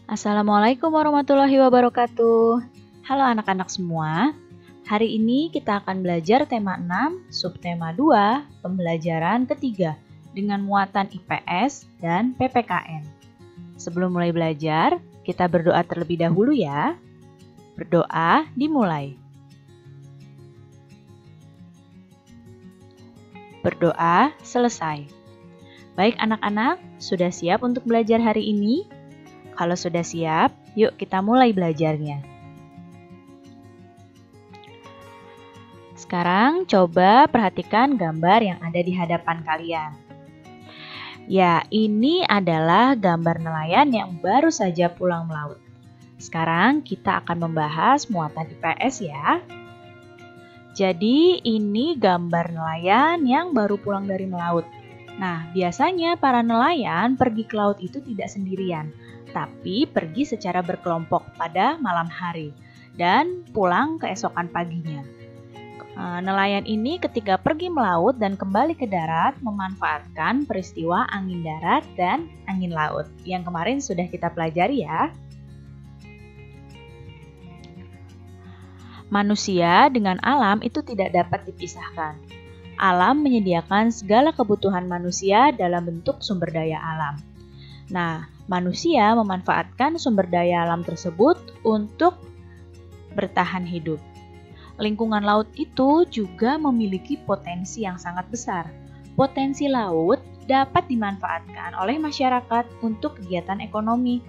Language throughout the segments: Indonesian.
Assalamualaikum warahmatullahi wabarakatuh. Halo anak-anak semua. Hari ini kita akan belajar tema 6, subtema 2, pembelajaran ketiga dengan muatan IPS dan PPKN. Sebelum mulai belajar, kita berdoa terlebih dahulu ya. Berdoa dimulai. Berdoa selesai. Baik anak-anak, sudah siap untuk belajar hari ini? Kalau sudah siap, yuk kita mulai belajarnya. Sekarang coba perhatikan gambar yang ada di hadapan kalian. Ya, ini adalah gambar nelayan yang baru saja pulang melaut. Sekarang kita akan membahas muatan IPS ya. Jadi ini gambar nelayan yang baru pulang dari melaut. Nah, biasanya para nelayan pergi ke laut itu tidak sendirian, tapi pergi secara berkelompok pada malam hari dan pulang keesokan paginya. Nelayan ini ketika pergi melaut dan kembali ke darat memanfaatkan peristiwa angin darat dan angin laut yang kemarin sudah kita pelajari ya. Manusia dengan alam itu tidak dapat dipisahkan. Alam menyediakan segala kebutuhan manusia dalam bentuk sumber daya alam. Nah, manusia memanfaatkan sumber daya alam tersebut untuk bertahan hidup. Lingkungan laut itu juga memiliki potensi yang sangat besar. Potensi laut dapat dimanfaatkan oleh masyarakat untuk kegiatan ekonomi.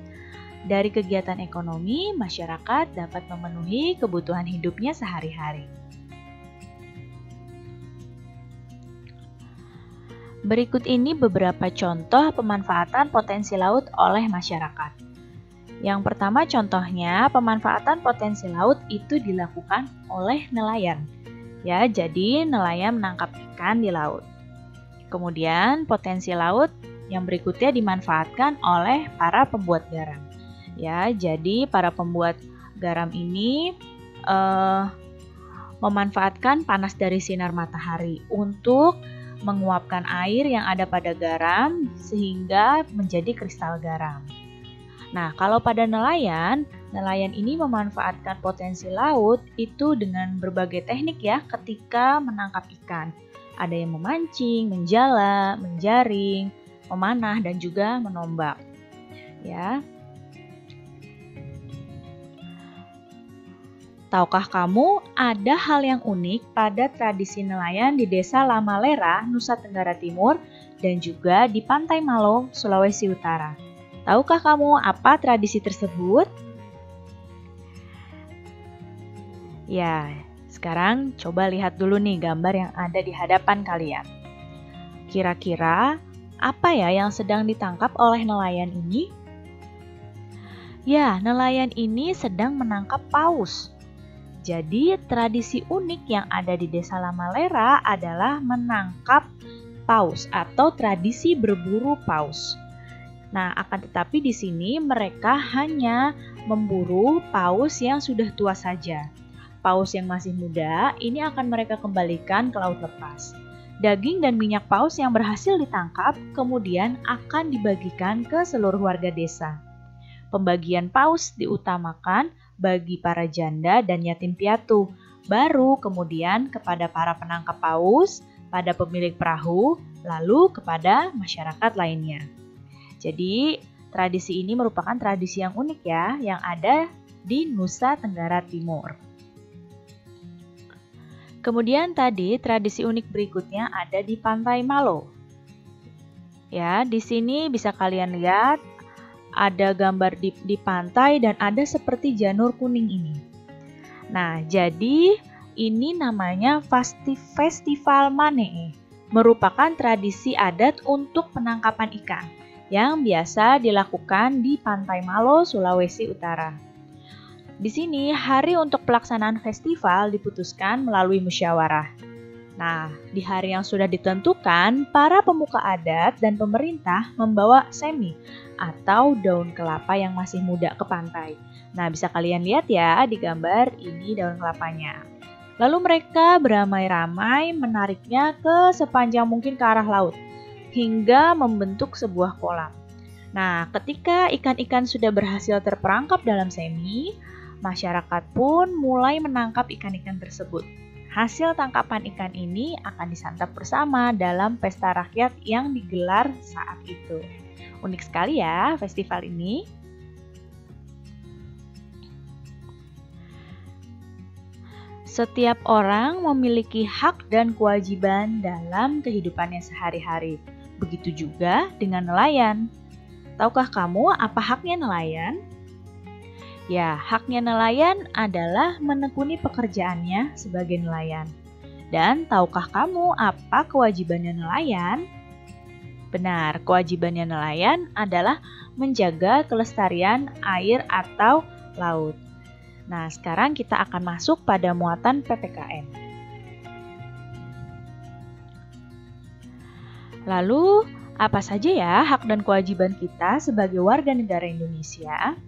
Dari kegiatan ekonomi, masyarakat dapat memenuhi kebutuhan hidupnya sehari-hari. Berikut ini beberapa contoh pemanfaatan potensi laut oleh masyarakat. Yang pertama contohnya, pemanfaatan potensi laut itu dilakukan oleh nelayan. Ya, jadi nelayan menangkap ikan di laut. Kemudian potensi laut yang berikutnya dimanfaatkan oleh para pembuat garam. Ya, jadi para pembuat garam ini memanfaatkan panas dari sinar matahari untuk menguapkan air yang ada pada garam sehingga menjadi kristal garam. Nah, kalau pada nelayan ini memanfaatkan potensi laut itu dengan berbagai teknik ya ketika menangkap ikan. Ada yang memancing, menjala, menjaring, memanah dan juga menombak. Ya. Tahukah kamu ada hal yang unik pada tradisi nelayan di Desa Lamalera, Nusa Tenggara Timur dan juga di Pantai Malo, Sulawesi Utara? Tahukah kamu apa tradisi tersebut? Ya, sekarang coba lihat dulu nih gambar yang ada di hadapan kalian. Kira-kira apa ya yang sedang ditangkap oleh nelayan ini? Ya, nelayan ini sedang menangkap paus. Jadi, tradisi unik yang ada di Desa Lamalera adalah menangkap paus atau tradisi berburu paus. Nah, akan tetapi di sini mereka hanya memburu paus yang sudah tua saja. Paus yang masih muda ini akan mereka kembalikan ke laut lepas. Daging dan minyak paus yang berhasil ditangkap kemudian akan dibagikan ke seluruh warga desa. Pembagian paus diutamakan bagi para janda dan yatim piatu, baru kemudian kepada para penangkap paus, pada pemilik perahu, lalu kepada masyarakat lainnya. Jadi, tradisi ini merupakan tradisi yang unik ya, yang ada di Nusa Tenggara Timur. Kemudian tadi tradisi unik berikutnya ada di Pantai Malo. Ya, di sini bisa kalian lihat ada gambar di pantai dan ada seperti janur kuning ini. Nah, jadi ini namanya Festival Manee, merupakan tradisi adat untuk penangkapan ikan yang biasa dilakukan di Pantai Malo, Sulawesi Utara. Di sini, hari untuk pelaksanaan festival diputuskan melalui musyawarah. Nah, di hari yang sudah ditentukan, para pemuka adat dan pemerintah membawa semi atau daun kelapa yang masih muda ke pantai. Nah, bisa kalian lihat ya di gambar ini daun kelapanya. Lalu mereka beramai-ramai menariknya ke sepanjang mungkin ke arah laut, hingga membentuk sebuah kolam. Nah, ketika ikan-ikan sudah berhasil terperangkap dalam semi, masyarakat pun mulai menangkap ikan-ikan tersebut. Hasil tangkapan ikan ini akan disantap bersama dalam pesta rakyat yang digelar saat itu. Unik sekali ya festival ini. Setiap orang memiliki hak dan kewajiban dalam kehidupannya sehari-hari. Begitu juga dengan nelayan. Tahukah kamu apa haknya nelayan? Ya, haknya nelayan adalah menekuni pekerjaannya sebagai nelayan. Dan tahukah kamu apa kewajibannya nelayan? Benar, kewajibannya nelayan adalah menjaga kelestarian air atau laut. Nah, sekarang kita akan masuk pada muatan PPKN. Lalu, apa saja ya hak dan kewajiban kita sebagai warga negara Indonesia?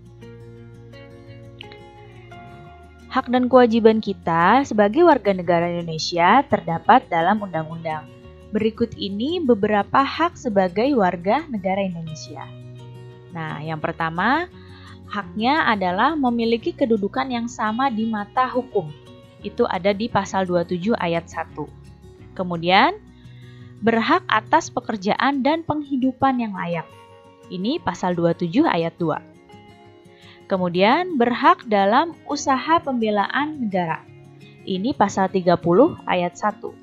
Hak dan kewajiban kita sebagai warga negara Indonesia terdapat dalam undang-undang. Berikut ini beberapa hak sebagai warga negara Indonesia. Nah, yang pertama, haknya adalah memiliki kedudukan yang sama di mata hukum. Itu ada di pasal 27 ayat 1. Kemudian, berhak atas pekerjaan dan penghidupan yang layak. Ini pasal 27 ayat 2. Kemudian, berhak dalam usaha pembelaan negara. Ini pasal 30 ayat 1.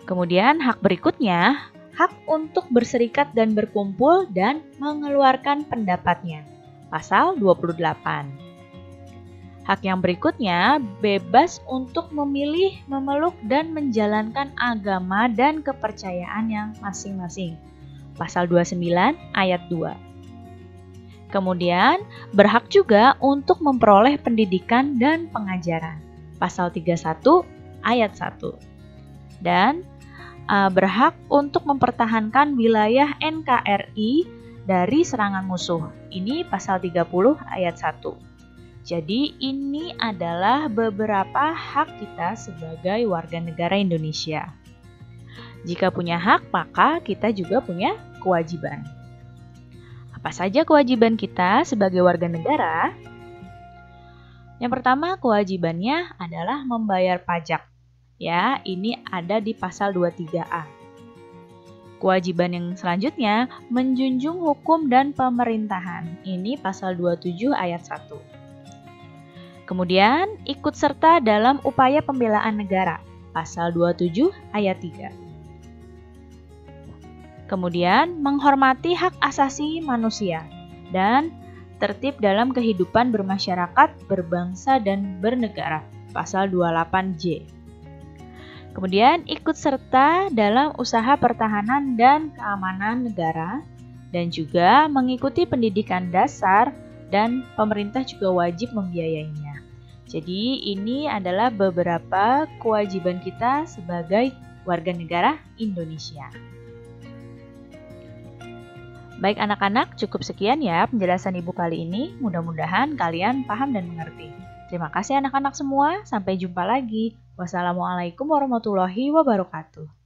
Kemudian, hak berikutnya, hak untuk berserikat dan berkumpul dan mengeluarkan pendapatnya. Pasal 28. Hak yang berikutnya, bebas untuk memilih, memeluk, dan menjalankan agama dan kepercayaan yang masing-masing. Pasal 29 ayat 2. Kemudian, berhak juga untuk memperoleh pendidikan dan pengajaran. Pasal 31 ayat 1. Dan berhak untuk mempertahankan wilayah NKRI dari serangan musuh. Ini pasal 30 ayat 1. Jadi ini adalah beberapa hak kita sebagai warga negara Indonesia. Jika punya hak, maka kita juga punya kewajiban. Apa saja kewajiban kita sebagai warga negara? Yang pertama, kewajibannya adalah membayar pajak. Ya, ini ada di pasal 23A. Kewajiban yang selanjutnya, menjunjung hukum dan pemerintahan. Ini pasal 27 ayat 1. Kemudian, ikut serta dalam upaya pembelaan negara. Pasal 27 ayat 3. Kemudian, menghormati hak asasi manusia dan tertib dalam kehidupan bermasyarakat, berbangsa, dan bernegara. Pasal 28J. Kemudian, ikut serta dalam usaha pertahanan dan keamanan negara dan juga mengikuti pendidikan dasar dan pemerintah juga wajib membiayainya. Jadi, ini adalah beberapa kewajiban kita sebagai warga negara Indonesia. Baik anak-anak, cukup sekian ya penjelasan Ibu kali ini. Mudah-mudahan kalian paham dan mengerti. Terima kasih anak-anak semua. Sampai jumpa lagi. Wassalamualaikum warahmatullahi wabarakatuh.